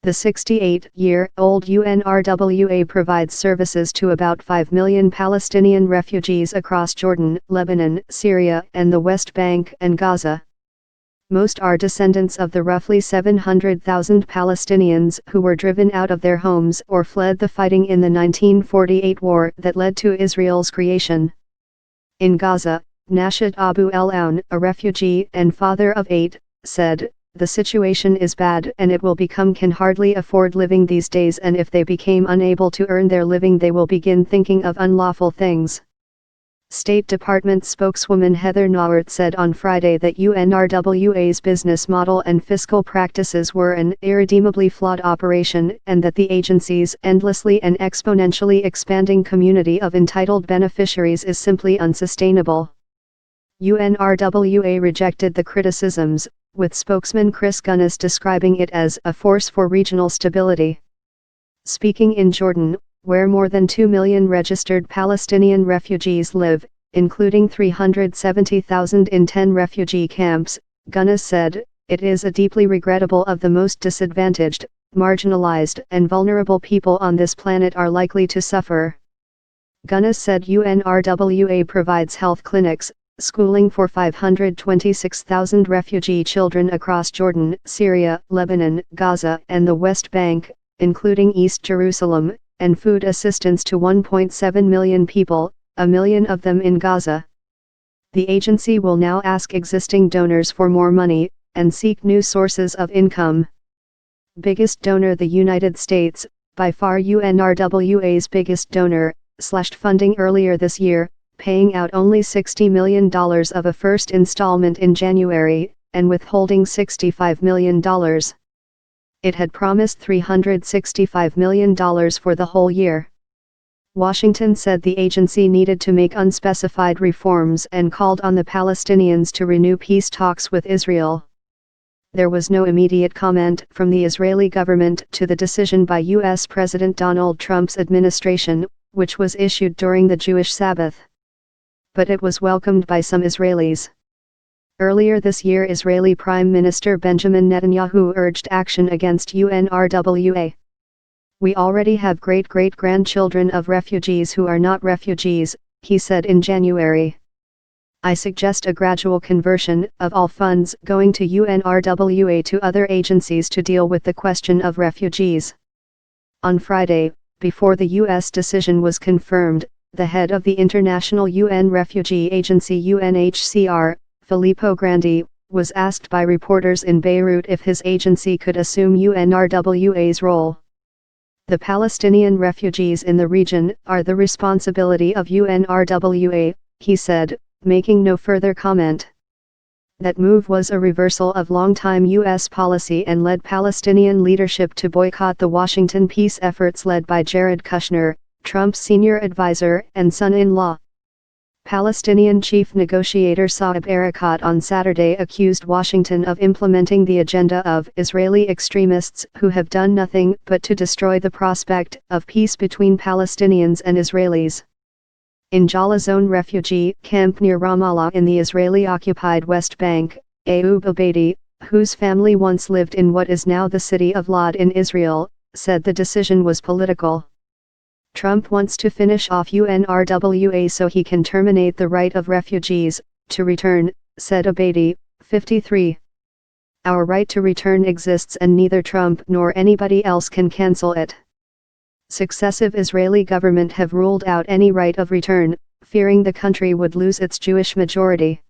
The 68-year-old UNRWA provides services to about 5 million Palestinian refugees across Jordan, Lebanon, Syria, and the West Bank and Gaza. Most are descendants of the roughly 700,000 Palestinians who were driven out of their homes or fled the fighting in the 1948 war that led to Israel's creation. In Gaza, Nashat Abu El-Aoun, a refugee and father of 8, said, "The situation is bad and it will become can hardly afford living these days, and if they became unable to earn their living they will begin thinking of unlawful things." State Department spokeswoman Heather Nauert said on Friday that UNRWA's business model and fiscal practices were an irredeemably flawed operation, and that the agency's endlessly and exponentially expanding community of entitled beneficiaries is simply unsustainable. UNRWA rejected the criticisms, with spokesman Chris Gunness describing it as a force for regional stability. Speaking in Jordan, where more than 2 million registered Palestinian refugees live, including 370,000 in 10 refugee camps, Gunness said, "It is a deeply regrettable of the most disadvantaged, marginalized and vulnerable people on this planet are likely to suffer." Gunness said UNRWA provides health clinics, schooling for 526,000 refugee children across Jordan, Syria, Lebanon, Gaza, and the West Bank, including East Jerusalem, and food assistance to 1.7 million people, a million of them in Gaza. The agency will now ask existing donors for more money, and seek new sources of income. Biggest donor: the United States, by far UNRWA's biggest donor, slashed funding earlier this year, paying out only $60 million of a first installment in January, and withholding $65 million. It had promised $365 million for the whole year. Washington said the agency needed to make unspecified reforms and called on the Palestinians to renew peace talks with Israel. There was no immediate comment from the Israeli government to the decision by U.S. President Donald Trump's administration, which was issued during the Jewish Sabbath. But it was welcomed by some Israelis. Earlier this year, Israeli Prime Minister Benjamin Netanyahu urged action against UNRWA. "We already have great-great-grandchildren of refugees who are not refugees," he said in January. "I suggest a gradual conversion of all funds going to UNRWA to other agencies to deal with the question of refugees." On Friday, before the U.S. decision was confirmed, the head of the International UN Refugee Agency UNHCR, Filippo Grandi, was asked by reporters in Beirut if his agency could assume UNRWA's role. "The Palestinian refugees in the region are the responsibility of UNRWA," he said, making no further comment. That move was a reversal of long-time U.S. policy and led Palestinian leadership to boycott the Washington peace efforts led by Jared Kushner, Trump's senior advisor and son-in-law. Palestinian chief negotiator Saeb Erekat on Saturday accused Washington of implementing the agenda of Israeli extremists who have done nothing but to destroy the prospect of peace between Palestinians and Israelis. In Jala Zone refugee camp near Ramallah in the Israeli-occupied West Bank, Ayoub Abedi, whose family once lived in what is now the city of Lod in Israel, said the decision was political. "Trump wants to finish off UNRWA so he can terminate the right of refugees to return," said Abedi, 53. "Our right to return exists and neither Trump nor anybody else can cancel it." Successive Israeli government have ruled out any right of return, fearing the country would lose its Jewish majority.